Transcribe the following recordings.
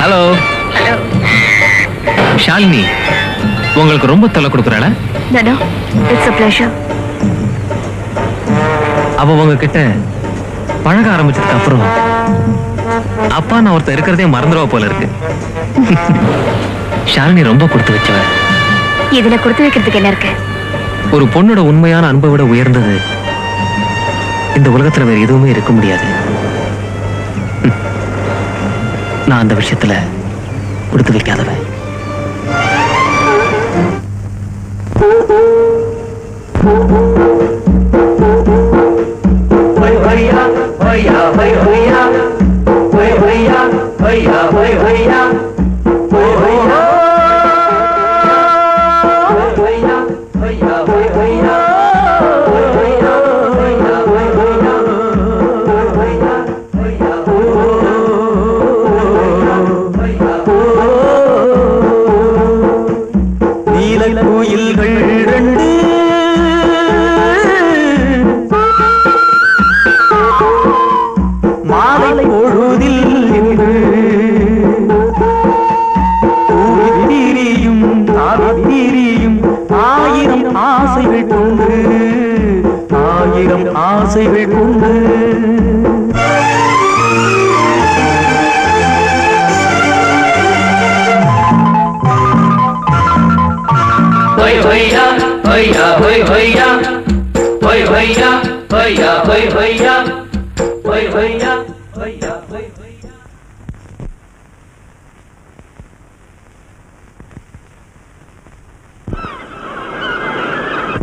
Hello. Hello. Shalini, உங்களுக்கு ரொம்ப தொல்லை கொடுக்குறாள? No, it's a pleasure. அவ உங்ககிட்ட பழக ஆரம்பிச்சதுக்கு அப்புறம் அப்பா நான் ஒருத்தர் இருக்கிறதே மறந்துடுவா போல இருக்கு. ஷாலினி ரொம்ப கொடுத்து வச்சவ. இதுல கொடுத்து வைக்கிறதுக்கு என்ன இருக்கு? ஒரு பொண்ணோட உண்மையான அன்பை விட உயர்ந்தது இந்த உலகத்துல வேற எதுவுமே இருக்க முடியாது. நான் அந்த விஷயத்துல கொடுத்து வைக்காதவன்.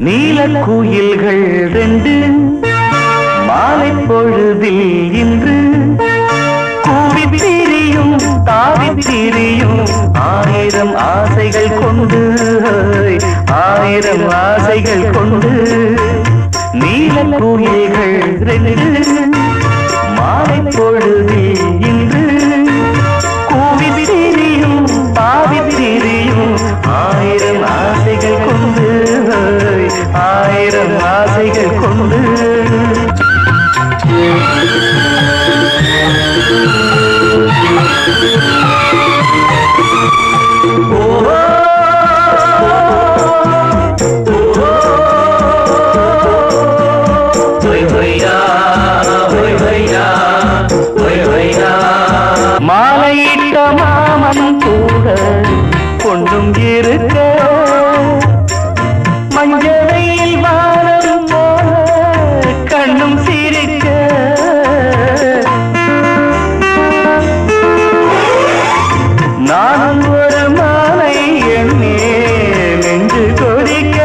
நீலக்குயில்கள் ரெண்டு மாலை பொழுதில் இன்று கூவித் திரியும் தாவித் திரியும் ஆயிரம் ஆசைகள் கொண்டு ஆயிரம் ஆசைகள் கொண்டு நீலக்குயில்கள் ரெண்டு மாலை பொழுதில் இன்று கூவித் திரியும் தாவித் திரியும் ஆயிரம் ஆசைகள் கொண்டு ஆயிரம் ஆசைகள் கொண்டு மாலையிட்ட மாமன் கூட கொண்டும் இருக்க மஞ்சளையில் வானம் போல கண்ணும் சிரிக்க நானும் ஒரு மாலை எண்ணே நெஞ்சு கொதிக்க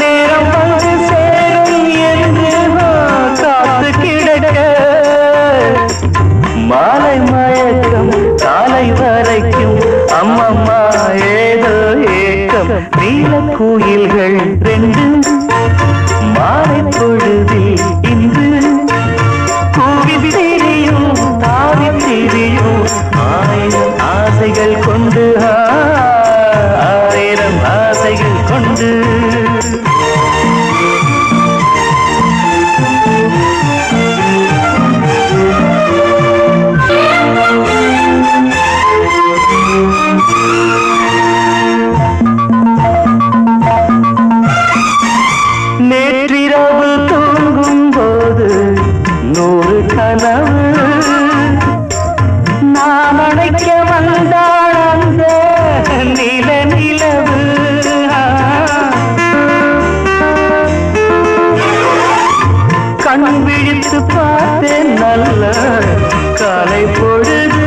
நேரம் வந்து சேரும் என்று காத்து கிடக்க மாலை மயக்கம் காலை வரைக்கும் அம்மம்மா ஏதோ ஏக்கம் நீலக்குயில்கள் ரெண்டு மாலை பொழுதில் இன்று கூவித் திரியும் தாவித் திரியும் ஆயிரம் ஆசைகள் கொண்டு ஆயிரம் ஆசைகள் கொண்டு நேற்றிரவு தூங்கும் போது 100 கனவு நான் அழைக்க வந்தாள் அந்த நில நிலவு கண் விழித்து பார்த்தேன் நல்ல காலை பொழுது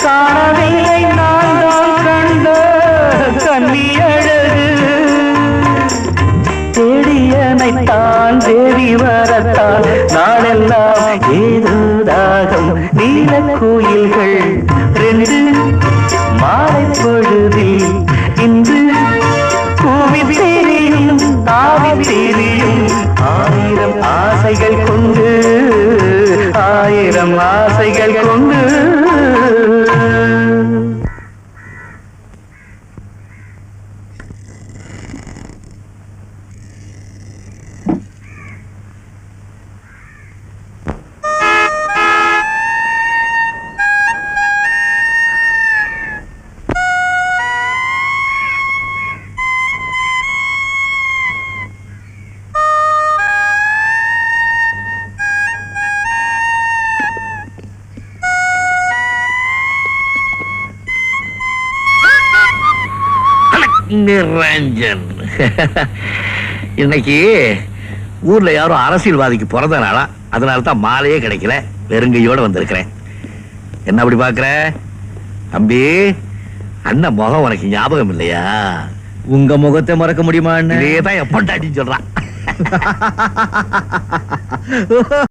காணவில்லை நான் தான் கண்ட கண்ணி அழகு தேடியனைத்தான் தேடி வரத்தான் நாளெல்லாம் ஏதோ தாகம் நீலக்குயில்கள் ரெண்டு மாலை பொழுதில் இன்று கூவித் திரியும் தாவித் திரியும் ஆயிரம் ஆசைகள் கொண்டு ஆயிரம் ஆசைகள் கொண்டு நிரஞ்சன். இன்னைக்கு ஊர்ல யாரும் அரசியல்வாதிக்கு பிறந்த நாளா, அதனால தான் மாலையே கிடைக்கல, வெறுங்கையோட வந்திருக்கிறேன். என்ன அப்படி பாக்குற தம்பி? அண்ணன் முகம் உனக்கு ஞாபகம் இல்லையா? உங்க முகத்தை மறக்க முடியுமா? இதேதான் எப்ப சொல்றான்.